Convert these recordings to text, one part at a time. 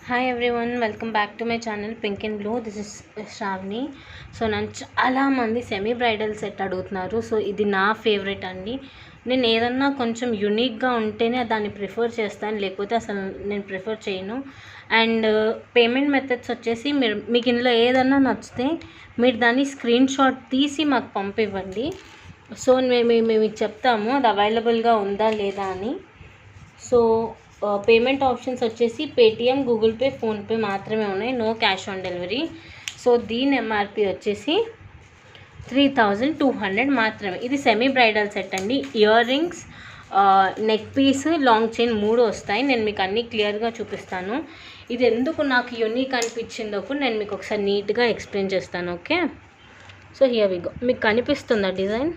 Hi everyone, welcome back to my channel pink and blue. This is Sravani. So నన్ను చాలామంది semi bridal set అడుగుతున్నారు. So ఇది నా favourite అండి. నేను ఏదన్నా కొంచెం యూనిక్గా ఉంటేనే దాన్ని ప్రిఫర్ చేస్తాను, లేకపోతే అసలు నేను ప్రిఫర్ చేయను. అండ్ పేమెంట్ మెథడ్స్ వచ్చేసి మీకు ఇందులో ఏదన్నా నచ్చితే మీరు దాన్ని స్క్రీన్ షాట్ తీసి మాకు పంపివ్వండి. సో మేము చెప్తాము అది అవైలబుల్గా ఉందా లేదా అని. సో పేమెంట్ ఆప్షన్స్ వచ్చేసి పేటిఎం, గూగుల్ పే, ఫోన్పే మాత్రమే ఉన్నాయి, no cash on delivery. So దీని ఎంఆర్పి వచ్చేసి 3200 మాత్రమే. ఇది సెమీ బ్రైడల్ సెట్ అండి. Earrings, neck piece, long chain 3 వస్తాయి. నేను మీకు అన్నీ క్లియర్గా చూపిస్తాను. ఇది ఎందుకు నాకు యూనిక్ అనిపించిందో నేను మీకు ఒకసారి నీట్గా ఎక్స్ప్లెయిన్ చేస్తాను. Okay, so here we go. మీకు కనిపిస్తుందా డిజైన్?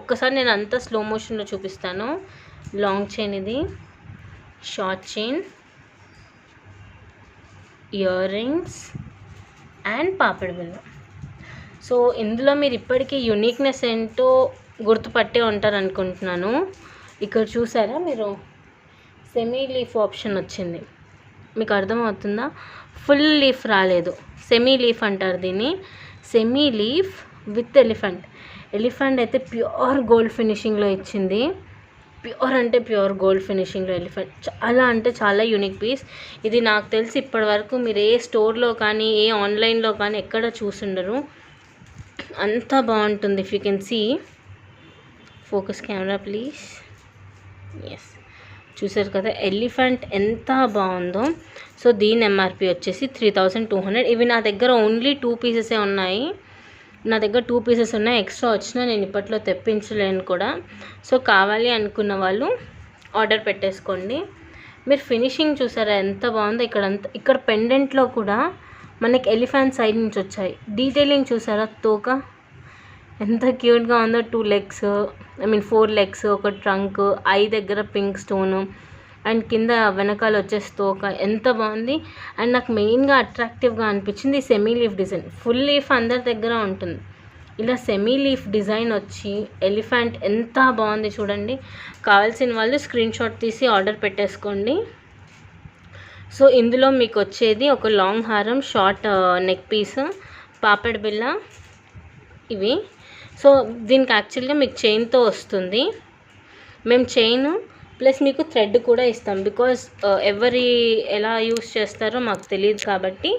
ఒక్కసారి నేను అంతా స్లో మోషన్లో చూపిస్తాను. లాంగ్ చైన్, ఇది short chain, earrings and పాపిడి బిళ్ళ. సో ఇందులో మీరు ఇప్పటికీ యూనిక్నెస్ ఏంటో గుర్తుపట్టే ఉంటారు అనుకుంటున్నాను. ఇక్కడ చూసారా మీరు, సెమీ లీఫ్ ఆప్షన్ వచ్చింది. మీకు అర్థమవుతుందా? ఫుల్ లీఫ్ రాలేదు, సెమీ లీఫ్ అంటారు దీన్ని. Semi leaf with elephant. Elephant అయితే ప్యూర్ గోల్డ్ ఫినిషింగ్లో ఇచ్చింది. ప్యూర్ అంటే ప్యూర్ గోల్డ్ ఫినిషింగ్లో ఎలిఫెంట్. చాలా అంటే చాలా యూనిక్ పీస్. ఇది నాకు తెలిసి ఇప్పటి వరకు మీరు ఏ స్టోర్లో కానీ ఏ ఆన్లైన్లో కానీ ఎక్కడ చూసుండరు. అంత బాగుంటుంది. If you can see, focus camera please. Yes, చూసారు కదా ఎలిఫెంట్ ఎంత బాగుందో. సో దీని ఎంఆర్పి వచ్చేసి 3200. ఇవి నా దగ్గర ఓన్లీ 2 పీసెసే ఉన్నాయి. నా దగ్గర 2 పీసెస్ ఉన్నాయి. ఎక్స్ట్రా వచ్చినా నేను ఇప్పట్లో తెప్పించలేను కూడా. సో కావాలి అనుకున్న వాళ్ళు ఆర్డర్ పెట్టేసుకోండి. మీరు ఫినిషింగ్ చూసారా ఎంత బాగుందో. ఇక్కడ పెండెంట్లో కూడా మనకి ఎలిఫెంట్ సైడ్ నుంచి వచ్చాయి. డీటెయిలింగ్ చూసారా, తోక ఎంత క్యూట్గా ఉందో. 2 లెగ్స్, 4 లెగ్స్, ఒక ట్రంక్, ఐ దగ్గర పింక్ స్టోను, అండ్ కింద వెనకాల వచ్చేసి తోక ఎంత బాగుంది. అండ్ నాకు మెయిన్గా అట్రాక్టివ్గా అనిపించింది semi leaf design. Full leaf అందరి దగ్గర ఉంటుంది, ఇలా సెమీ లీఫ్ డిజైన్ వచ్చి ఎలిఫెంట్ ఎంత బాగుంది చూడండి. కావాల్సిన వాళ్ళు స్క్రీన్ షాట్ తీసి ఆర్డర్ పెట్టేసుకోండి. సో ఇందులో మీకు వచ్చేది ఒక లాంగ్ హారం, షార్ట్ నెక్ పీస్, పాపిడి బిళ్ళ ఇవి. సో దీనికి యాక్చువల్గా మీకు చైన్తో వస్తుంది. మేము చైన్ ప్లస్ మీకు థ్రెడ్ కూడా ఇస్తాం. బికాజ్ ఎవరి ఎలా యూస్ చేస్తారో మాకు తెలియదు కాబట్టి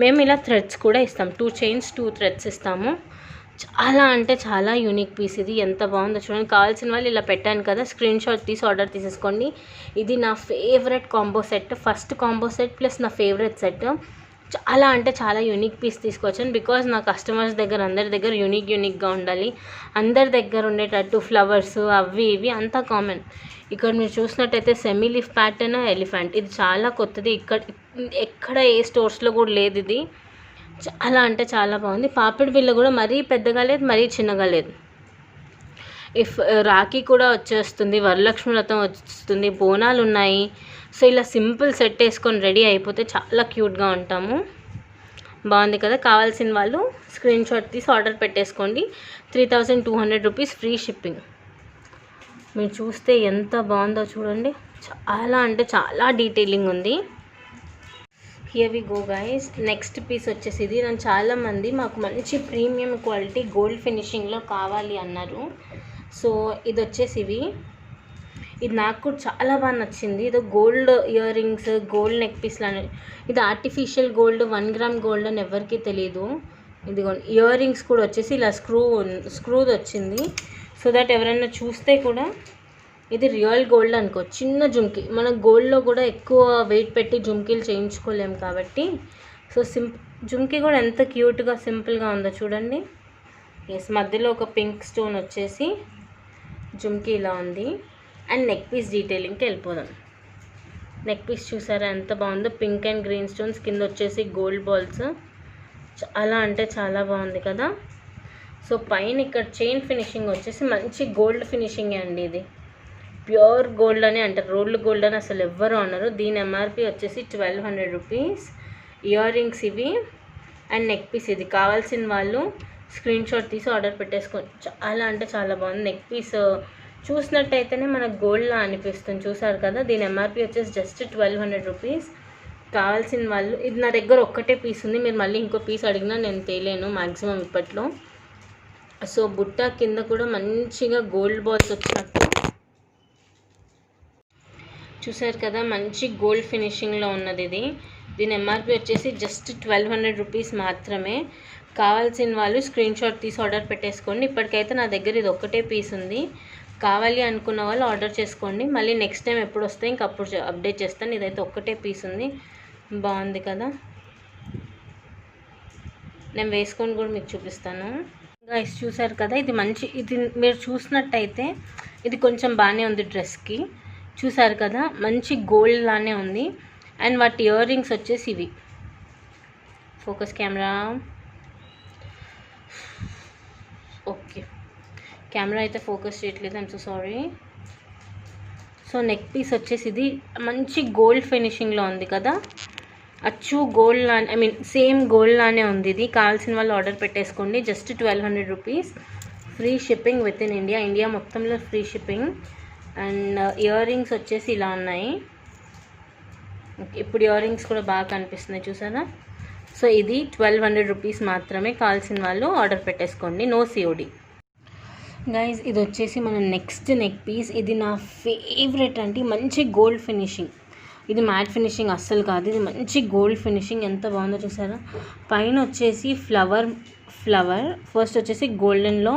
మేము ఇలా థ్రెడ్స్ కూడా ఇస్తాం. 2 చైన్స్ 2 థ్రెడ్స్ ఇస్తాము. చాలా అంటే చాలా యూనిక్ పీస్. ఇది ఎంత బాగుందో చూడండి. కావాల్సిన వాళ్ళు ఇలా పెట్టాను కదా, స్క్రీన్ షాట్ తీసి ఆర్డర్ తీసేసుకోండి. ఇది నా favourite combo set, first combo set plus నా ఫేవరెట్ సెట్. చాలా అంటే చాలా యూనిక్ పీస్ తీసుకొచ్చాను. బికాజ్ నా కస్టమర్స్ దగ్గర అందరి దగ్గర యూనిక్గా ఉండాలి. అందరి దగ్గర ఉండేటట్టు ఫ్లవర్స్ అవి ఇవి అంతా కామన్. ఇక్కడ మీరు చూసినట్టయితే సెమీ లీఫ్ ప్యాటర్న్ ఎలిఫెంట్. ఇది చాలా కొత్తది. ఎక్కడ ఏ స్టోర్స్లో కూడా లేదు. ఇది చాలా అంటే చాలా బాగుంది. పాపిడి బిళ్ళ కూడా మరీ పెద్దగా లేదు, మరీ చిన్నగా లేదు. రాఖీ కూడా వచ్చేస్తుంది, వరలక్ష్మి వ్రతం వస్తుంది, బోనాలు ఉన్నాయి. సో ఇలా సింపుల్ సెట్ వేసుకొని రెడీ అయిపోతే చాలా క్యూట్గా ఉంటాము. బాగుంది కదా. కావాల్సిన వాళ్ళు స్క్రీన్ షాట్ తీసి ఆర్డర్ పెట్టేసుకోండి. 3200 రూపీస్, ఫ్రీ షిప్పింగ్. మీరు చూస్తే ఎంత బాగుందో చూడండి. చాలా అంటే చాలా డీటెయిలింగ్ ఉంది. Here we go guys. Next piece వచ్చేసి ఇది. నన్ను చాలామంది మాకు మంచి ప్రీమియం క్వాలిటీ గోల్డ్ ఫినిషింగ్లో కావాలి అన్నారు. సో ఇది వచ్చేసి ఇది నాకు కూడా చాలా బాగా నచ్చింది. ఇది gold ear rings, gold neck పీస్లు అని. ఇది ఆర్టిఫిషియల్ గోల్డ్, 1 గ్రామ్ గోల్డ్ అని ఎవరికి తెలియదు. ఇదిగో ఇయర్ రింగ్స్ కూడా వచ్చేసి ఇలా స్క్రూది వచ్చింది. సో దట్ ఎవరైనా చూస్తే కూడా ఇది రియల్ గోల్డ్ అనుకో. చిన్న జుమ్కీ, మన గోల్డ్లో కూడా ఎక్కువ వెయిట్ పెట్టి జుమ్కీలు చేయించుకోలేము కాబట్టి. సో జుమ్కీ కూడా ఎంత క్యూట్గా సింపుల్గా ఉందో చూడండి. ఎస్, మధ్యలో ఒక పింక్ స్టోన్ వచ్చేసి జుమ్కీ ఇలా ఉంది. అండ్ నెక్ పీస్ డీటెయిలింగ్కి వెళ్ళిపోదాం. నెక్ పీస్ చూసారా ఎంత బాగుందో. పింక్ అండ్ గ్రీన్ స్టోన్స్, కింద వచ్చేసి గోల్డ్ బాల్స్. చాలా అంటే చాలా బాగుంది కదా. సో పైన ఇక్కడ చైన్ ఫినిషింగ్ వచ్చేసి మంచి గోల్డ్ ఫినిషింగే అండి. ఇది ప్యూర్ గోల్డ్ అని అంటారు, రోల్డ్ గోల్డ్ అని అసలు ఎవ్వరు అన్నారు. దీని ఎంఆర్పి వచ్చేసి 1200 రూపీస్. ఇయర్ రింగ్స్ ఇవి అండ్ నెక్ పీస్ ఇది. కావాల్సిన వాళ్ళు స్క్రీన్ షాట్ తీసి ఆర్డర్ పెట్టేసుకోండి. చాలా అంటే చాలా బాగుంది. నెక్ పీస్ చూసినట్టయితేనే మనకు గోల్డ్లా అనిపిస్తుంది. చూసారు కదా. దీని ఎంఆర్పి వచ్చేసి జస్ట్ 1200 రూపీస్. కావాల్సిన వాళ్ళు, ఇది నా దగ్గర ఒక్కటే పీస్ ఉంది, మీరు మళ్ళీ ఇంకో పీస్ అడిగినా నేను తేలేను మ్యాక్సిమం ఇప్పట్లో. సో బుట్ట కింద కూడా మంచిగా గోల్డ్ బాల్స్ వచ్చినట్టు చూసారు కదా, మంచి గోల్డ్ ఫినిషింగ్లో ఉన్నది ఇది. దీని ఎంఆర్పి వచ్చేసి జస్ట్ 1200 రూపీస్ మాత్రమే. కావాల్సిన వాళ్ళు స్క్రీన్ షాట్ తీసి ఆర్డర్ పెట్టేసుకోండి. ఇప్పటికైతే నా దగ్గర ఇది ఒక్కటే పీస్ ఉంది. కావాలి అనుకున్న వాళ్ళు ఆర్డర్ చేసుకోండి. మళ్ళీ నెక్స్ట్ టైం ఎప్పుడు వస్తే ఇంక అప్పుడు అప్డేట్ చేస్తాను. ఇదైతే ఒక్కటే పీస్ ఉంది, బాగుంది కదా. నేను వేసుకొని కూడా మీకు చూపిస్తాను. గైస్ చూసారు కదా, ఇది మంచి, ఇది మీరు చూసినట్టయితే ఇది కొంచెం బాగానే ఉంది డ్రెస్కి. చూసారు కదా, మంచి గోల్డ్ లానే ఉంది. అండ్ వాటి ఇయర్ రింగ్స్ వచ్చేసి ఇవి. ఫోకస్ కెమెరా, ఓకే కెమెరా అయితే ఫోకస్ చేయట్లేదు, I'm so sorry. So neck piece వచ్చేసి ఇది మంచి గోల్డ్ ఫినిషింగ్లో ఉంది కదా, అచ్చు గోల్డ్ లా, ఐ మీన్ సేమ్ గోల్డ్ లానే ఉంది ఇది. కావాల్సిన వాళ్ళు ఆర్డర్ పెట్టేసుకోండి. Just 1200 rupees, free shipping within India. India మొత్తంలో free shipping. And ear rings వచ్చేసి ఇలా ఉన్నాయి. ఇప్పుడు ఇయర్ రింగ్స్ కూడా బాగా కనిపిస్తున్నాయి చూసారా. సో ఇది 1200 రూపీస్ మాత్రమే. కావాల్సిన వాళ్ళు ఆర్డర్ పెట్టేసుకోండి, నో సిఓడి. గైజ్ ఇది వచ్చేసి మన నెక్స్ట్ నెక్ పీస్. ఇది నా ఫేవరెట్ అండి, మంచి గోల్డ్ ఫినిషింగ్. ఇది మ్యాట్ ఫినిషింగ్ అస్సలు కాదు, ఇది మంచి గోల్డ్ ఫినిషింగ్. ఎంత బాగుందో చూసారా. పైన వచ్చేసి ఫ్లవర్ ఫస్ట్ వచ్చేసి గోల్డెన్లో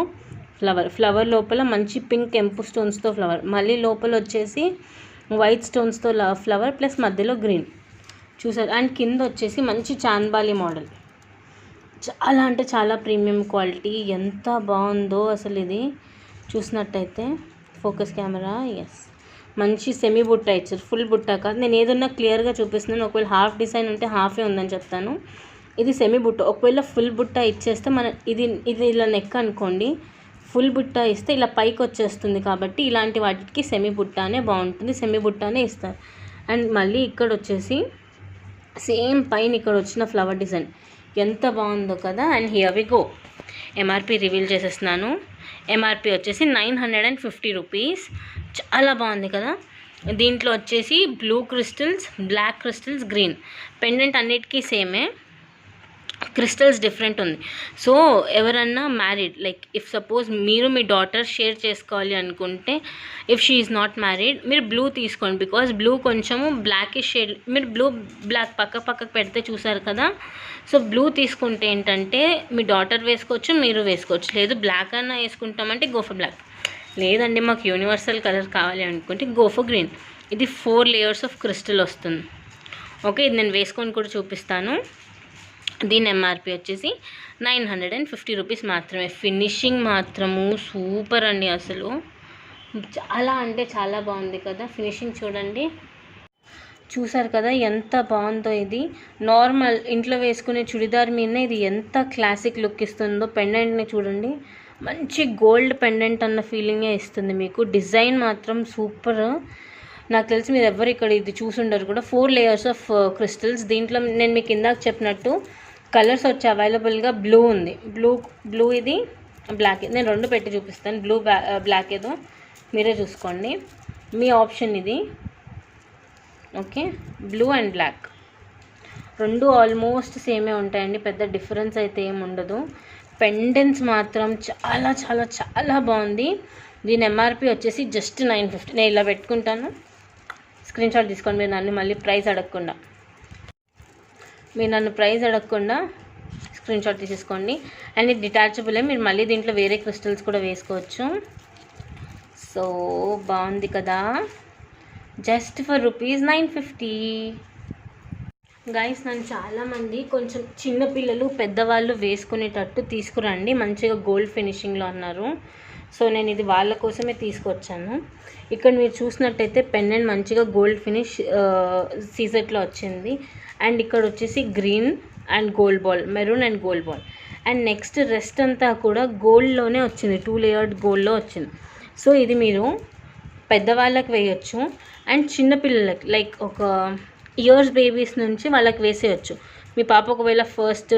ఫ్లవర్ లోపల మంచి పింక్ కెంపు స్టోన్స్తో ఫ్లవర్, మళ్ళీ లోపల వచ్చేసి వైట్ స్టోన్స్తో ఫ్లవర్ ప్లస్ మధ్యలో గ్రీన్ చూసారు. అండ్ కింద వచ్చేసి మంచి చాన్బాలి మోడల్, చాలా అంటే చాలా ప్రీమియం క్వాలిటీ. ఎంత బాగుందో అసలు ఇది చూసినట్టయితే. ఫోకస్ కెమెరా, ఎస్, మంచి సెమీ బుట్ట ఇచ్చారు, ఫుల్ బుట్ట కాదు. నేను ఏదన్నా క్లియర్గా చూపిస్తున్నాను. ఒకవేళ హాఫ్ డిజైన్ ఉంటే హాఫే ఉందని చెప్తాను. ఇది సెమీ బుట్ట. ఒకవేళ ఫుల్ బుట్ట ఇచ్చేస్తే ఇది ఇలా నెక్ అనుకోండి, ఫుల్ బుట్ట ఇస్తే ఇలా పైకి వచ్చేస్తుంది. కాబట్టి ఇలాంటి వాటికి సెమీ బుట్టానే బాగుంటుంది, సెమీ బుట్టానే ఇస్తారు. అండ్ మళ్ళీ ఇక్కడ వచ్చేసి సేమ్ పైన ఇక్కడ వచ్చిన ఫ్లవర్ డిజైన్ ఎంత బాగుందో కదా. And here we go, MRP reveal చేసేస్తున్నాను. ఎంఆర్పి వచ్చేసి 950 రూపీస్. చాలా బాగుంది కదా. దీంట్లో వచ్చేసి blue crystals, black crystals, green pendant అన్నిటికీ సేమే, క్రిస్టల్స్ డిఫరెంట్ ఉంది. సో ఎవరన్నా మ్యారీడ్, లైక్ ఇఫ్ సపోజ్ మీరు మీ డాటర్ షేర్ చేసుకోవాలి అనుకుంటే, if she is not married, మీరు బ్లూ తీసుకోండి. బికాజ్ బ్లూ కొంచెము బ్లాకిష్ షేడ్, మీరు బ్లూ బ్లాక్ పక్కకు పెడితే చూసారు కదా. సో బ్లూ తీసుకుంటే ఏంటంటే మీ డాటర్ వేసుకోవచ్చు, మీరు వేసుకోవచ్చు. లేదు బ్లాక్ అన్నా వేసుకుంటామంటే గో ఫర్ బ్లాక్. లేదండి మాకు యూనివర్సల్ కలర్ కావాలి అనుకుంటే గో ఫర్ గ్రీన్. ఇది 4 లేయర్స్ ఆఫ్ క్రిస్టల్ వస్తుంది. ఓకే, ఇది నేను వేసుకొని కూడా చూపిస్తాను. దీని ఎంఆర్పి వచ్చేసి 950 రూపీస్ మాత్రమే. ఫినిషింగ్ మాత్రము సూపర్ అండి, అసలు చాలా అంటే చాలా బాగుంది కదా. ఫినిషింగ్ చూడండి, చూసారు కదా ఎంత బాగుందో. ఇది నార్మల్ ఇంట్లో వేసుకునే చుడిదార్ మీదనే ఇది ఎంత క్లాసిక్ లుక్ ఇస్తుందో. పెండెంట్ని చూడండి, మంచి గోల్డ్ పెండెంట్ అన్న ఫీలింగే ఇస్తుంది మీకు. డిజైన్ మాత్రం సూపర్. నాకు తెలిసి మీరు ఎవరు ఇక్కడ ఇది చూసుండరు కూడా. 4 లేయర్స్ ఆఫ్ క్రిస్టల్స్. దీంట్లో నేను మీకు ఇందాక చెప్పినట్టు కలర్స్ వచ్చి అవైలబుల్గా బ్లూ ఉంది, బ్లూ ఇది బ్లాక్. నేను 2 పెట్టి చూపిస్తాను, బ్లూ బ్లాక్ ఏదో మీరే చూసుకోండి, మీ ఆప్షన్ ఇది. Okay, blue and black 2 almost సేమే ఉంటాయండి, పెద్ద డిఫరెన్స్ అయితే ఏమి ఉండదు. పెండెంట్స్ మాత్రం చాలా చాలా చాలా బాగుంది. దీని ఎంఆర్పి వచ్చేసి జస్ట్ 950. నేను ఇలా పెట్టుకుంటాను, స్క్రీన్ షాట్ తీసుకోండి. మీరు నన్ను మళ్ళీ ప్రైస్ అడగకుండా స్క్రీన్ షాట్ తీసేసుకోండి. అండ్ ఇది డిటాచబులే, మీరు మళ్ళీ దీంట్లో వేరే క్రిస్టల్స్ కూడా వేసుకోవచ్చు. సో బాగుంది కదా, జస్ట్ ఫర్ ₹950. గైస్ నన్ను చాలామంది కొంచెం చిన్నపిల్లలు పెద్దవాళ్ళు వేసుకునేటట్టు తీసుకురండి, మంచిగా గోల్డ్ ఫినిషింగ్లో అన్నారు. సో నేను ఇది వాళ్ళ కోసమే తీసుకొచ్చాను. ఇక్కడ మీరు చూసినట్టయితే పెండెంట్ మంచిగా గోల్డ్ ఫినిష్ సీజెట్లో వచ్చింది. అండ్ ఇక్కడ వచ్చేసి green and gold ball, maroon and gold ball. And next rest అంతా కూడా గోల్డ్లోనే వచ్చింది, 2 లేయర్డ్ గోల్డ్లో వచ్చింది. సో ఇది మీరు పెద్దవాళ్ళకి వేయచ్చు అండ్ చిన్నపిల్లలకి, లైక్ ఒక ఇయర్స్ బేబీస్ నుంచి వాళ్ళకి వేసేయచ్చు. మీ పాప ఒకవేళ ఫస్ట్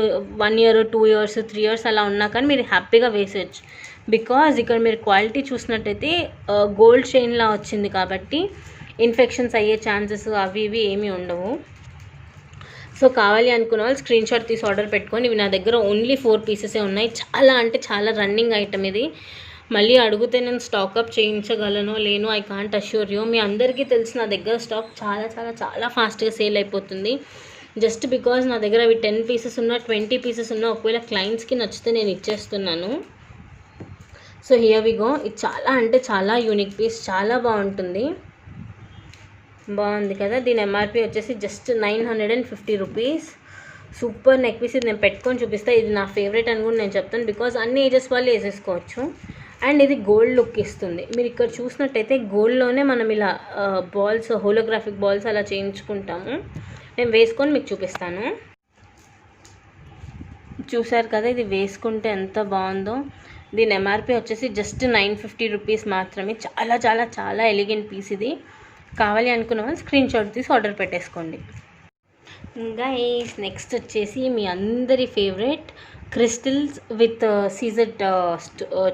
1 year 2 years 3 years అలా ఉన్నా కానీ మీరు హ్యాపీగా వేసేయచ్చు. బికాజ్ ఇక్కడ మీరు క్వాలిటీ చూసినట్టయితే గోల్డ్ చైన్లా వచ్చింది కాబట్టి ఇన్ఫెక్షన్స్ అయ్యే ఛాన్సెస్ అవి ఇవి ఏమీ ఉండవు. సో కావాలి అనుకున్న వాళ్ళు స్క్రీన్ షాట్ తీసి ఆర్డర్ పెట్టుకొని. ఇవి నా దగ్గర ఓన్లీ 4 పీసెసే ఉన్నాయి. చాలా అంటే చాలా రన్నింగ్ ఐటమ్ ఇది. మళ్ళీ అడిగితే నేను స్టాకప్ చేయించగలను లేను, ఐ కాంట్ అష్యూర్ యూ. మీ అందరికీ తెలిసి నా దగ్గర స్టాక్ చాలా చాలా చాలా ఫాస్ట్గా సేల్ అయిపోతుంది. జస్ట్ బికాజ్ నా దగ్గర అవి 10 పీసెస్ ఉన్నా 20 పీసెస్ ఉన్నా ఒకవేళ క్లయింట్స్కి నచ్చితే నేను ఇచ్చేస్తున్నాను. So here we go. ఇది చాలా అంటే చాలా యూనిక్ పీస్, చాలా బాగుంటుంది. బాగుంది కదా. దీని ఎంఆర్పి వచ్చేసి just 950 rupees. Super neck piece. ఇది నేను పెట్టుకొని చూపిస్తాను. ఇది నా ఫేవరెట్ అని కూడా నేను చెప్తాను, బికాజ్ అన్ని ఏజెస్ వాళ్ళు వేసేసుకోవచ్చు. అండ్ ఇది గోల్డ్ లుక్ ఇస్తుంది. మీరు ఇక్కడ చూసినట్టయితే గోల్డ్లోనే మనం ఇలా బాల్స్, హోలోగ్రాఫిక్ బాల్స్ అలా చేయించుకుంటాము. నేను వేసుకొని మీకు చూపిస్తాను. చూసారు కదా, ఇది వేసుకుంటే ఎంత బాగుందో. దీని ఎంఆర్పి వచ్చేసి జస్ట్ 950 రూపీస్ మాత్రమే. చాలా చాలా చాలా ఎలిగెంట్ పీస్ ఇది. కావాలి అనుకున్న వాళ్ళు స్క్రీన్ షాట్ తీసి ఆర్డర్ పెట్టేసుకోండి. గైస్ నెక్స్ట్ వచ్చేసి మీ అందరి favourite crystals with CZ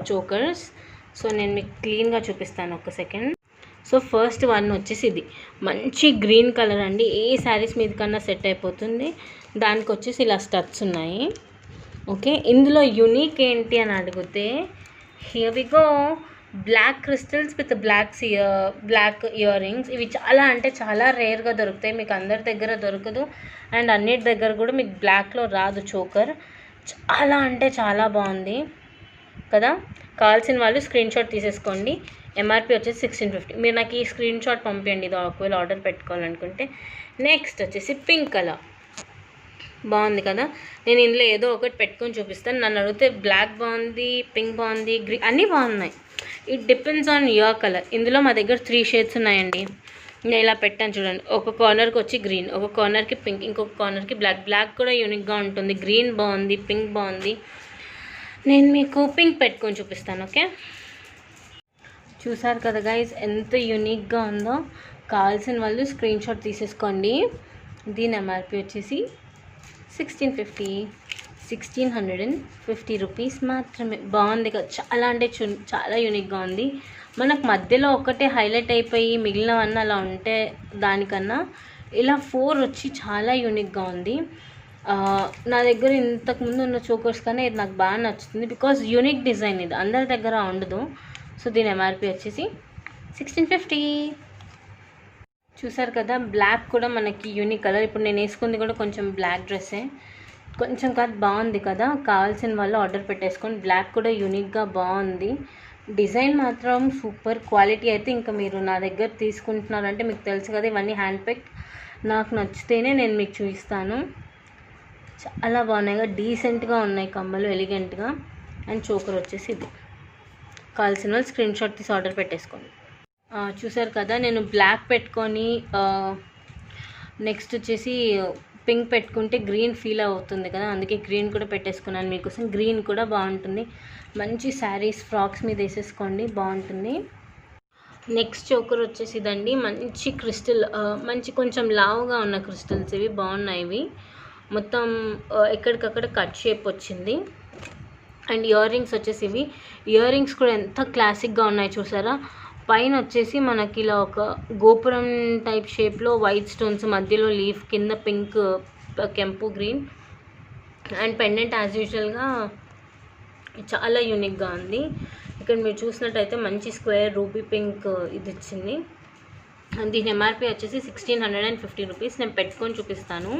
chokers. So నేను మీకు క్లీన్గా చూపిస్తాను ఒక సెకండ్. సో ఫస్ట్ వన్ వచ్చేసి ఇది మంచి గ్రీన్ కలర్ అండి. ఏ శారీస్ మీద కన్నా సెట్ అయిపోతుంది. దానికి వచ్చేసి ఇలా స్టడ్స్ ఉన్నాయి. ఓకే, ఇందులో యూనిక్ ఏంటి అని అడిగితే here we go. Black crystals with black earrings. ఇవి చాలా అంటే చాలా రేర్గా దొరుకుతాయి, మీకు అందరి దగ్గర దొరకదు. అండ్ అన్నిటి దగ్గర కూడా మీకు బ్లాక్లో రాదు చోకర్. చాలా అంటే చాలా బాగుంది కదా. కావాల్సిన వాళ్ళు స్క్రీన్ షాట్ తీసేసుకోండి. ఎంఆర్పి వచ్చేసి 1650. మీరు నాకు ఈ స్క్రీన్ షాట్ పంపించండి ఇది ఒకవేళ ఆర్డర్ పెట్టుకోవాలనుకుంటే. నెక్స్ట్ వచ్చేసి పింక్ కలర్. బాగుంది కదా. నేను ఇందులో ఏదో ఒకటి పెట్టుకొని చూపిస్తాను. నన్ను అడిగితే బ్లాక్ బాగుంది, పింక్ బాగుంది, గ్రీన్ అన్నీ బాగున్నాయి. It depends on your colour. ఇందులో మా దగ్గర 3 షేడ్స్ ఉన్నాయండి. నేను ఇలా పెట్టాను చూడండి. ఒక కార్నర్కి వచ్చి గ్రీన్, ఒక కార్నర్కి పింక్, ఇంకొక కార్నర్కి బ్లాక్. బ్లాక్ కూడా యూనిక్గా ఉంటుంది. గ్రీన్ బాగుంది, పింక్ బాగుంది. నేను మీకు పింక్ పెట్టుకొని చూపిస్తాను. ఓకే, చూసారు కదా గైస్ ఎంత యూనిక్గా ఉందో. కావాల్సిన వాళ్ళు స్క్రీన్ షాట్ తీసేసుకోండి. దీని ఎంఆర్పి వచ్చేసి 1650 రూపీస్ మాత్రమే. బాగుంది కదా, చాలా అంటే చాలా యూనిక్గా ఉంది. మనకు మధ్యలో ఒకటే హైలైట్ అయిపోయి మిగిలినవన్నీ అలా ఉంటే దానికన్నా ఇలా 4 వచ్చి చాలా యూనిక్గా ఉంది. నా దగ్గర ఇంతకుముందు ఉన్న చోకర్స్ కన్నా ఇది నాకు బాగా నచ్చుతుంది, బికాజ్ యూనిక్ డిజైన్ ఇది అందరి దగ్గర ఉండదు. సో దీని ఎంఆర్పి వచ్చేసి 1650. చూసారు కదా, బ్లాక్ కూడా మనకి యూనిక్ కలర్. ఇప్పుడు నేను వేసుకుంది కూడా కొంచెం బ్లాక్ డ్రెస్సే, కొంచెం కాదు బాగుంది కదా. కావాల్సిన వాళ్ళు ఆర్డర్ పెట్టేసుకొని. బ్లాక్ కూడా యూనిక్గా బాగుంది. డిజైన్ మాత్రం సూపర్. క్వాలిటీ అయితే ఇంకా మీరు నా దగ్గర తీసుకుంటున్నారంటే మీకు తెలుసు కదా, ఇవన్నీ హ్యాండ్ పిక్. నాకు నచ్చితేనే నేను మీకు చూపిస్తాను. చాలా బాగున్నాయి, డీసెంట్గా ఉన్నాయి కమ్మలు, ఎలిగెంట్గా. అండ్ చోకర్ వచ్చేసి ఇది. కావాల్సిన వాళ్ళు స్క్రీన్ షాట్ తీసి ఆర్డర్ పెట్టేసుకోండి. చూసారు కదా, నేను బ్లాక్ పెట్టుకొని నెక్స్ట్ వచ్చేసి పింక్ పెట్టుకుంటే గ్రీన్ ఫీల్ అవుతుంది కదా, అందుకే గ్రీన్ కూడా పెట్టేసుకున్నాను మీకోసం. గ్రీన్ కూడా బాగుంటుంది. మంచి శారీస్, ఫ్రాక్స్ మీద వేసేసుకోండి, బాగుంటుంది. నెక్స్ట్ చోకర్ వచ్చేసి ఇదండి. మంచి క్రిస్టల్, మంచి కొంచెం లావుగా ఉన్న క్రిస్టల్స్ ఇవి బాగున్నాయి. ఇవి మొత్తం ఎక్కడికక్కడ కట్ షేప్ వచ్చింది. అండ్ ఇయర్ రింగ్స్ వచ్చేసి ఇవి. ఇయర్ రింగ్స్ కూడా ఎంత క్లాసిక్గా ఉన్నాయి చూసారా. పైన వచ్చేసి మనకి ఇలా ఒక గోపురం టైప్ షేప్లో వైట్ స్టోన్స్, మధ్యలో లీఫ్, కింద పింక్, కెంపు, గ్రీన్. అండ్ పెండెంట్ యాజ్ యూజువల్గా చాలా యూనిక్గా ఉంది. ఇక్కడ మీరు చూసినట్టయితే మంచి స్క్వేర్ రూబీ పింక్ ఇది ఇచ్చింది. దీని ఎంఆర్పి వచ్చేసి 1650 రూపీస్. నేను పెట్టుకొని చూపిస్తాను.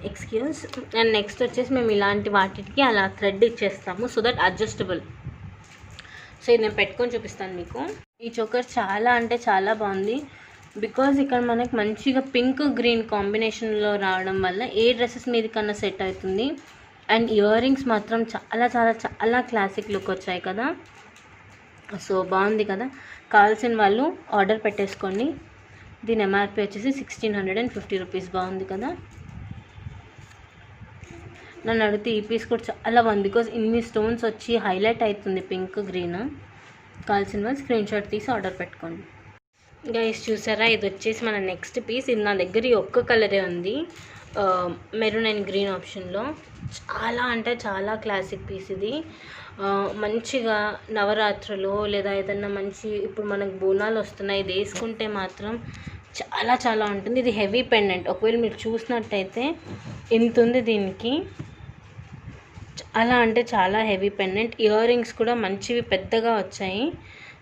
ఎక్స్క్యూజ్. అండ్ నెక్స్ట్ వచ్చేసి మేము ఇలాంటి వాటికి అలా థ్రెడ్ ఇచ్చేస్తాము, సో దట్ అడ్జస్టబుల్. సో ఇది నేను పెట్టుకొని చూపిస్తాను మీకు. ఈ చోకర్ చాలా అంటే చాలా బాగుంది, బికాజ్ ఇక్కడ మనకు మంచిగా పింక్ గ్రీన్ కాంబినేషన్లో రావడం వల్ల ఏ డ్రెస్సెస్ మీద కన్నా సెట్ అవుతుంది. అండ్ ఇయర్ రింగ్స్ మాత్రం చాలా చాలా చాలా క్లాసిక్ లుక్ వచ్చాయి కదా. సో బాగుంది కదా. కావాల్సిన వాళ్ళు ఆర్డర్ పెట్టేసుకోండి. దీని ఎంఆర్పి వచ్చేసి 1650 రూపీస్. బాగుంది కదా. నన్ను అడిగితే ఈ పీస్ కూడా చాలా బాగుంది, బికాజ్ ఇన్ని స్టోన్స్ వచ్చి హైలైట్ అవుతుంది పింక్ గ్రీన్. కావాల్సిన వాళ్ళు స్క్రీన్ షాట్ తీసి ఆర్డర్ పెట్టుకోండి. గైస్ చూసారా, ఇది వచ్చేసి మన నెక్స్ట్ పీస్. ఇది నా దగ్గర ఈ ఒక్క కలరే ఉంది, మెరూన్ అండ్ గ్రీన్ ఆప్షన్లో. చాలా అంటే చాలా క్లాసిక్ పీస్ ఇది. మంచిగా నవరాత్రులు లేదా ఏదన్నా మంచి ఇప్పుడు మనకు బోనాలు వస్తున్నాయి, ఇది వేసుకుంటే మాత్రం చాలా చాలా ఉంటుంది. ఇది హెవీ పెండెంట్, ఒకవేళ మీరు చూసినట్టయితే ఇంత ఉంది దీనికి. చాలా అంటే చాలా హెవీ పెండెంట్. ఇయర్ రింగ్స్ కూడా మంచివి పెద్దగా వచ్చాయి.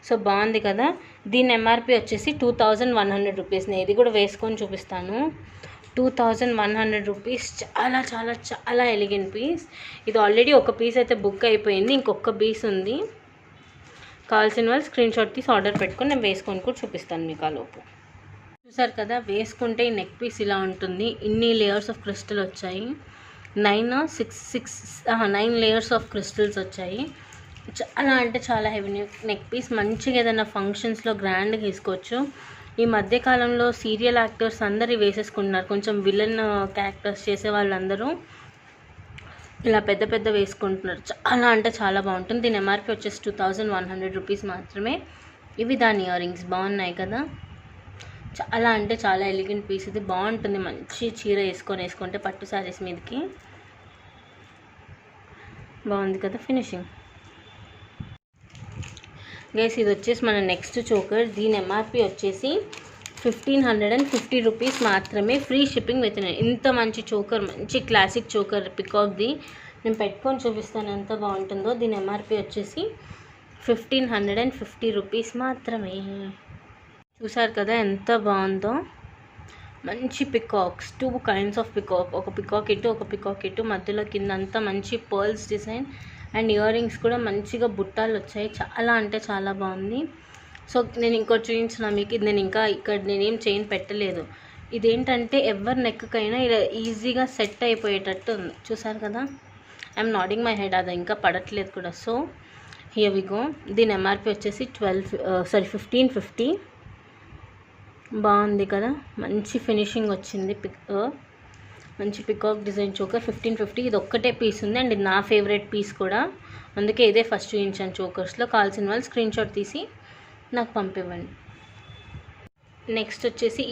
సో బాగుంది కదా. దీని ఎంఆర్పి వచ్చేసి 2100 రూపీస్. నేను ఇది కూడా వేసుకొని చూపిస్తాను. 2100 రూపీస్. చాలా చాలా చాలా ఎలిగెంట్ పీస్. ఇది ఆల్రెడీ ఒక పీస్ అయితే బుక్ అయిపోయింది, ఇంకొక పీస్ ఉంది. కావాల్సిన వాళ్ళు స్క్రీన్ షాట్ తీసి ఆర్డర్ పెట్టుకొని నేను వేసుకొని కూడా చూపిస్తాను మీకు ఆ లోపు. చూసారు కదా, వేసుకుంటే ఈ నెక్ పీస్ ఇలా ఉంటుంది. ఇన్ని లేయర్స్ ఆఫ్ క్రిస్టల్ వచ్చాయి. 9 లేయర్స్ ఆఫ్ క్రిస్టల్స్ వచ్చాయి. చాలా అంటే చాలా హెవీ నెక్ పీస్. మంచిగా ఏదైనా ఫంక్షన్స్లో గ్రాండ్గా తీసుకోవచ్చు. ఈ మధ్యకాలంలో సీరియల్ యాక్టర్స్ అందరూ వేసేసుకుంటున్నారు. కొంచెం విలన్ క్యారెక్టర్స్ చేసే వాళ్ళందరూ ఇలా పెద్ద పెద్ద వేసుకుంటున్నారు. చాలా అంటే చాలా బాగుంటుంది. దీని ఎంఆర్పి వచ్చేసి 2100 రూపీస్ మాత్రమే. ఇవి దాని ఇయర్ రింగ్స్ బాగున్నాయి కదా. చాలా అంటే చాలా ఎలిగెంట్ పీస్. ఇది బాగుంటుంది. మంచి చీర వేసుకుంటే పట్టు శారీస్ మీదకి బాగుంది కదా ఫినిషింగ్. గైస్ ఇది వచ్చేసి మన నెక్స్ట్ చోకర్. దీని ఎంఆర్పి వచ్చేసి 1550 రూపీస్ మాత్రమే. Free shipping with in. ఇంత మంచి చోకర్, మంచి క్లాసిక్ చోకర్ పికాక్ది నేను పెట్టుకొని చూపిస్తాను ఎంత బాగుంటుందో. దీని ఎంఆర్పి వచ్చేసి 1550 రూపీస్ మాత్రమే. చూసారు కదా ఎంత బాగుందో. మంచి పికాక్స్, 2 kinds ఆఫ్ పికాక్. ఒక పికాక్ ఇటు, ఒక పికాక్ ఇటు, మధ్యలో కింద అంతా మంచి pearls design and ear rings కూడా మంచిగా బుట్టాలు వచ్చాయి. చాలా అంటే చాలా బాగుంది. సో నేను ఇంకోటి చూపించిన మీకు. ఇది నేను ఇంకా ఇక్కడ నేనేం చైన్ పెట్టలేదు. ఇదేంటంటే ఎవరి నెక్కకైనా ఇలా ఈజీగా సెట్ అయిపోయేటట్టు ఉంది. చూసారు కదా, ఐఎమ్ నాడింగ్ మై హెడ్. అది ఇంకా పడట్లేదు కూడా. So here we go. దీని ఎంఆర్పి వచ్చేసి 1550. బాగుంది కదా, మంచి ఫినిషింగ్ వచ్చింది. మంచి పికాక్ డిజైన్ చోకర్ 1550. ఇది ఒక్కటే పీస్ ఉంది అండ్ ఇది నా ఫేవరెట్ పీస్ కూడా, అందుకే ఇదే ఫస్ట్ చూపించాను చోకర్స్లో. కావాల్సిన వాళ్ళు స్క్రీన్ షాట్ తీసి నాకు పంపివ్వండి. నెక్స్ట్ వచ్చేసి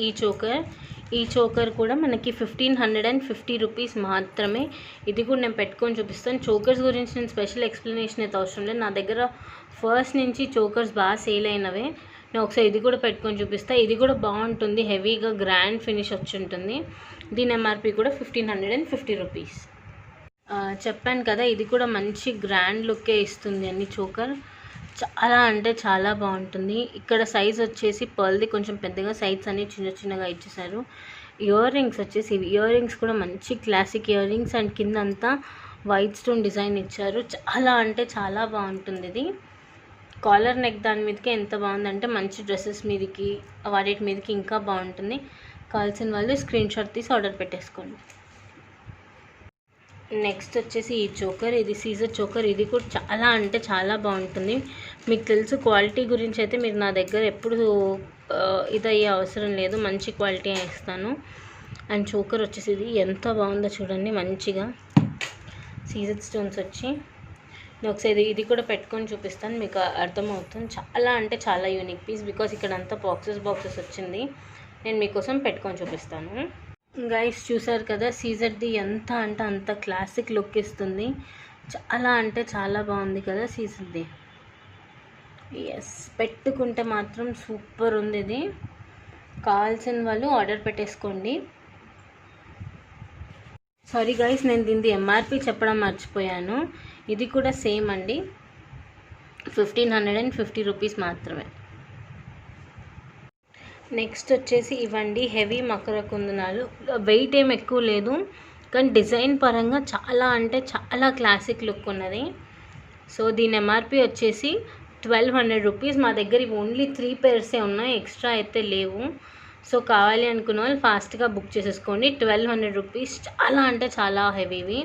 ఈ చోకర్ కూడా మనకి 1550 రూపీస్ మాత్రమే. ఇది కూడా నేను పెట్టుకొని చూపిస్తాను. చోకర్స్ గురించి నేను స్పెషల్ ఎక్స్ప్లెనేషన్ అయితే అవసరం లేదు. నా దగ్గర ఫస్ట్ నుంచి చోకర్స్ బాగా సేల్ అయినవే. నేను ఒకసారి ఇది కూడా పెట్టుకొని చూపిస్తాను. ఇది కూడా బాగుంటుంది. హెవీగా గ్రాండ్ ఫినిష్ వచ్చి ఉంటుంది. దీని ఎంఆర్పి కూడా 1550 రూపీస్. చెప్పాను కదా, ఇది కూడా మంచి గ్రాండ్ లుక్కే ఇస్తుంది అన్ని చోకర్. చాలా అంటే చాలా బాగుంటుంది. ఇక్కడ సైజ్ వచ్చేసి పర్ల్ది కొంచెం పెద్దగా, సైజ్ అన్ని చిన్న చిన్నగా ఇచ్చేసారు. ఇయర్ రింగ్స్ వచ్చేసి ఇయర్ రింగ్స్ కూడా మంచి క్లాసిక్ ఇయర్ రింగ్స్ అండ్ కింద అంతా వైట్ స్టోన్ డిజైన్ ఇచ్చారు. చాలా అంటే చాలా బాగుంటుంది. ఇది కాలర్ నెక్ దాని మీదకి ఎంత బాగుందంటే మంచి డ్రెస్సెస్ మీదకి వాటి మీదకి ఇంకా బాగుంటుంది. కావాల్సిన వాళ్ళు స్క్రీన్ షాట్ తీసి ఆర్డర్ పెట్టేసుకోండి. నెక్స్ట్ వచ్చేసి ఈ చోకర్. ఇది సీజర్ చోకర్. ఇది కూడా చాలా అంటే చాలా బాగుంటుంది. మీకు తెలుసు క్వాలిటీ గురించి అయితే మీరు నా దగ్గర ఎప్పుడు ఇదయ్యే అవసరం లేదు. మంచి క్వాలిటీ ఇస్తాను. అండ్ చోకర్ వచ్చేసి ఇది ఎంత బాగుందో చూడండి. మంచిగా సీజర్ స్టోన్స్ వచ్చి నేను ఒకసారి ఇది కూడా పెట్టుకొని చూపిస్తాను, మీకు అర్థమవుతుంది. చాలా అంటే చాలా యూనిక్ పీస్. బికాస్ ఇక్కడ అంతా బాక్సెస్ వచ్చింది. నేను మీకోసం పెట్టుకొని చూపిస్తాను. గైస్ చూసారు కదా, సీజర్ది ఎంత అంటే అంత క్లాసిక్ లుక్ ఇస్తుంది. చాలా అంటే చాలా బాగుంది కదా సీజర్ది. ఎస్, పెట్టుకుంటే మాత్రం సూపర్ ఉంది. ఇది కావాల్సిన వాళ్ళు ఆర్డర్ పెట్టేసుకోండి. సారీ గైస్, నేను దీనిది ఎంఆర్పి చెప్పడం మర్చిపోయాను. ఇది కూడా సేమ్ అండి, 1550 రూపీస్ మాత్రమే. నెక్స్ట్ వచ్చేసి ఇవ్వండి హెవీ మకర కుందనాలు. వెయిట్ ఏం ఎక్కువ లేదు కానీ డిజైన్ పరంగా చాలా అంటే చాలా క్లాసిక్ లుక్ ఉన్నది. సో దీని ఎంఆర్పి వచ్చేసి 1200 రూపీస్. మా దగ్గర ఇవి ఓన్లీ 3 పేర్సే ఉన్నాయి, ఎక్స్ట్రా అయితే లేవు. సో కావాలి అనుకున్న వాళ్ళు ఫాస్ట్గా బుక్ చేసేసుకోండి. 1200 రూపీస్. చాలా అంటే చాలా హెవీవి,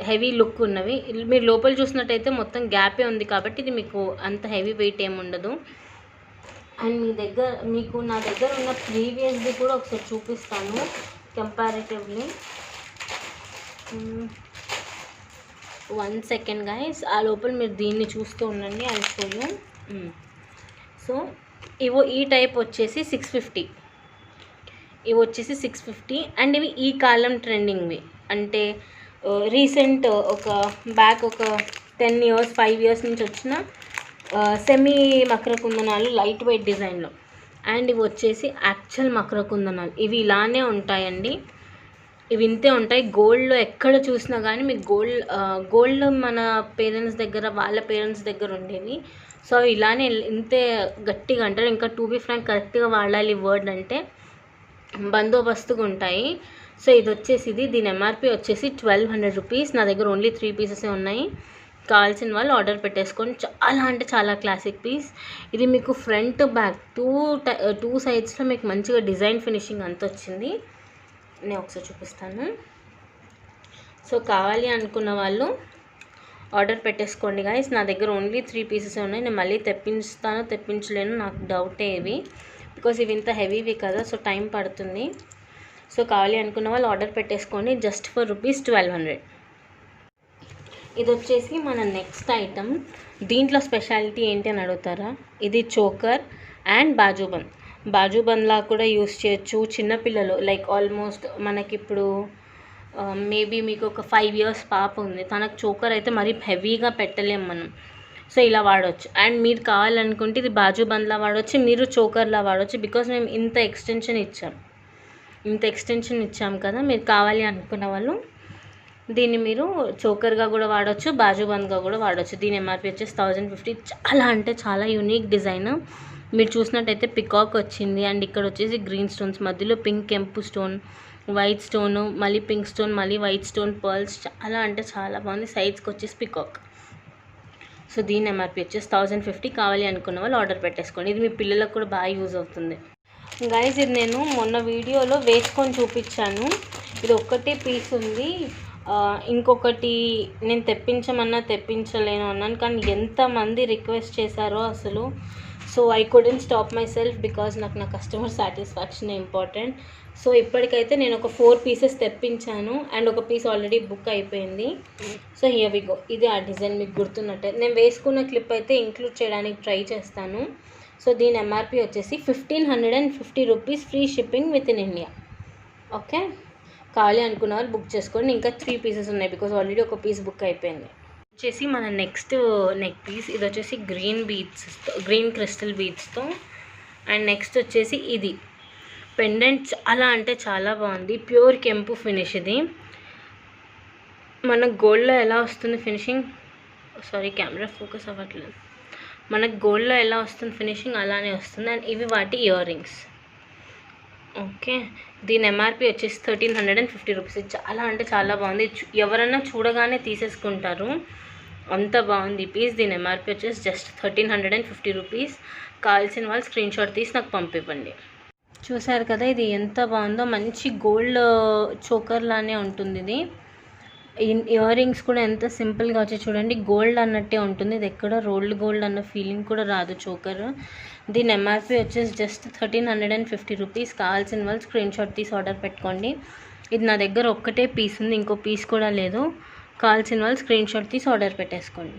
హెవీ లుక్ ఉన్నవి. మీరు లోపల చూసినట్టయితే మొత్తం గ్యాపే ఉంది కాబట్టి ఇది మీకు అంత హెవీ వెయిట్ ఏమి ఉండదు. అండ్ మీకు నా దగ్గర ఉన్న ప్రీవియస్ది కూడా ఒకసారి చూపిస్తాను కంపారిటివ్లీ. 1 సెకండ్ గైస్, ఆ లోపల మీరు దీన్ని చూస్తూ ఉండండి. అది షోయూ. సో ఈ టైప్ వచ్చేసి 650. ఇవి వచ్చేసి 650 అండ్ ఇవి ఈ కాలం ట్రెండింగ్వి. అంటే రీసెంట్ ఒక 10 years 5 years నుంచి వచ్చిన సెమీ మకర కుందనాలు లైట్ వెయిట్ డిజైన్లో. అండ్ ఇవి వచ్చేసి యాక్చువల్ మకర కుందనాలు. ఇవి ఇలానే ఉంటాయండి, ఇవి ఇంతే ఉంటాయి. గోల్డ్లో ఎక్కడ చూసినా కానీ మీకు గోల్డ్ మన పేరెంట్స్ దగ్గర, వాళ్ళ పేరెంట్స్ దగ్గర ఉండేవి. సో అవి ఇలానే ఇంతే గట్టిగా అంటారు. ఇంకా టు బీ ఫ్రాంక్ కరెక్ట్గా వాడాలి వర్డ్ అంటే బందోబస్తుగా ఉంటాయి. సో ఇది వచ్చేసి దీని ఎంఆర్పి వచ్చేసి 1200 రూపీస్. నా దగ్గర ఓన్లీ 3 పీసెసే ఉన్నాయి. కావాల్సిన వాళ్ళు ఆర్డర్ పెట్టేసుకోండి. చాలా అంటే చాలా క్లాసిక్ పీస్. ఇది మీకు ఫ్రంట్ బ్యాక్ టూ సైడ్స్లో మీకు మంచిగా డిజైన్ ఫినిషింగ్ అంత వచ్చింది. నేను ఒకసారి చూపిస్తాను. సో కావాలి అనుకున్న వాళ్ళు ఆర్డర్ పెట్టేసుకోండి గైస్. నా దగ్గర ఓన్లీ 3 పీసెస్ ఉన్నాయి. నేను మళ్ళీ తెప్పించలేను, నాకు డౌటే ఇవి, బికాస్ ఇవి ఇంత హెవీవి కదా, సో టైం పడుతుంది. సో కావాలి అనుకున్న వాళ్ళు ఆర్డర్ పెట్టేసుకోండి, జస్ట్ ఫర్ రూపీస్ 1200. ఇది వచ్చేసి మన నెక్స్ట్ ఐటమ్. దీంట్లో స్పెషాలిటీ ఏంటి అని అడుగుతారా? ఇది చోకర్ అండ్ బాజుబంద్లా కూడా యూస్ చేయొచ్చు. చిన్నపిల్లలు లైక్ ఆల్మోస్ట్ మనకిప్పుడు మేబీ మీకు ఒక 5 years పాప ఉంది, తనకు చోకర్ అయితే మరీ హెవీగా పెట్టలేము మనం. సో ఇలా వాడవచ్చు. అండ్ మీరు కావాలనుకుంటే ఇది బాజుబంద్లా వాడవచ్చు, మీరు చోకర్లా వాడవచ్చు. బికాస్ మేము ఇంత ఎక్స్టెన్షన్ ఇచ్చాం కదా, మీరు కావాలి అనుకున్న వాళ్ళు దీన్ని మీరు చోకర్గా కూడా వాడవచ్చు, బాజుబంద్గా కూడా వాడవచ్చు. దీని ఎంఆర్పి వచ్చేసి 1050. చాలా అంటే చాలా యూనిక్ డిజైన్. మీరు చూసినట్టయితే పికాక్ వచ్చింది, అండ్ ఇక్కడ వచ్చేసి గ్రీన్ స్టోన్స్, మధ్యలో పింక్ కెంపు స్టోన్, వైట్ స్టోను, మళ్ళీ పింక్ స్టోన్, మళ్ళీ వైట్ స్టోన్, పర్ల్స్. చాలా అంటే చాలా బాగుంది. సైడ్స్కి వచ్చేసి పికాక్. సో దీని ఎంఆర్పి వచ్చేసి 1050. కావాలి అనుకున్న వాళ్ళు ఆర్డర్ పెట్టేసుకోండి. ఇది మీ పిల్లలకు కూడా బాగా యూజ్ అవుతుంది. గైస్ ఇది నేను మొన్న వీడియోలో వేసుకొని చూపించాను. ఇది ఒక్కటే పీస్ ఉంది, ఇంకొకటి నేను తెప్పించలేను అన్నాను, కానీ ఎంతమంది రిక్వెస్ట్ చేశారో అసలు. So I couldn't stop my self, because నాకు నా కస్టమర్ సాటిస్ఫాక్షన్ ఇంపార్టెంట్. సో ఇప్పటికైతే నేను ఒక 4 పీసెస్ తెప్పించాను, అండ్ ఒక పీస్ ఆల్రెడీ బుక్ అయిపోయింది. So here we go. ఇది ఆ డిజైన్ మీకు గుర్తున్నట్టే. నేను వేసుకున్న క్లిప్ అయితే ఇంక్లూడ్ చేయడానికి ట్రై చేస్తాను. సో దీని ఎంఆర్పి వచ్చేసి 1550 rupees, free shipping within India. Okay, కావాలి అనుకున్న వాళ్ళు బుక్ చేసుకోండి. ఇంకా 3 పీసెస్ ఉన్నాయి, బికాజ్ ఆల్రెడీ ఒక పీస్ బుక్ అయిపోయింది. వచ్చేసి మన నెక్స్ట్ నెక్ పీస్. ఇది వచ్చేసి గ్రీన్ క్రిస్టల్ బీడ్స్తో. అండ్ నెక్స్ట్ వచ్చేసి ఇది పెండెంట్. చాలా అంటే చాలా బాగుంది, ప్యూర్ కెంపు ఫినిష్. ఇది మనకు గోల్డ్లో ఎలా వస్తుంది ఫినిషింగ్, సారీ కెమెరా ఫోకస్ అవ్వట్లేదు, మనకు గోల్డ్లో ఎలా వస్తుంది ఫినిషింగ్ అలానే వస్తుంది. అండ్ ఇవి వాటి ఇయర్ రింగ్స్. ఓకే, దీని ఎంఆర్పి వచ్చేసి 1350 రూపీస్. చాలా అంటే చాలా బాగుంది, ఎవరన్నా చూడగానే తీసేసుకుంటారు, అంత బాగుంది పీస్. దీని ఎంఆర్పి వచ్చేసి జస్ట్ 1350 రూపీస్. కావాల్సిన వాళ్ళు స్క్రీన్ షాట్ తీసి నాకు పంపివ్వండి. చూసారు కదా ఇది ఎంత బాగుందో, మంచి గోల్డ్ చోకర్ లానే ఉంటుంది. ఇది ఇయర్ రింగ్స్ కూడా ఎంత సింపుల్గా వచ్చి చూడండి, గోల్డ్ అన్నట్టే ఉంటుంది. ఇది ఎక్కడ రోల్డ్ గోల్డ్ అన్న ఫీలింగ్ కూడా రాదు చోకర్. దీని ఎంఆర్పి వచ్చేసి జస్ట్ 1350 రూపీస్. కావాల్సిన వాళ్ళు స్క్రీన్ షాట్ తీసి ఆర్డర్ పెట్టుకోండి. ఇది నా దగ్గర ఒక్కటే పీస్ ఉంది, ఇంకో పీస్ కూడా లేదు. కావాల్సిన వాళ్ళు స్క్రీన్ షాట్ తీసి ఆర్డర్ పెట్టేసుకోండి.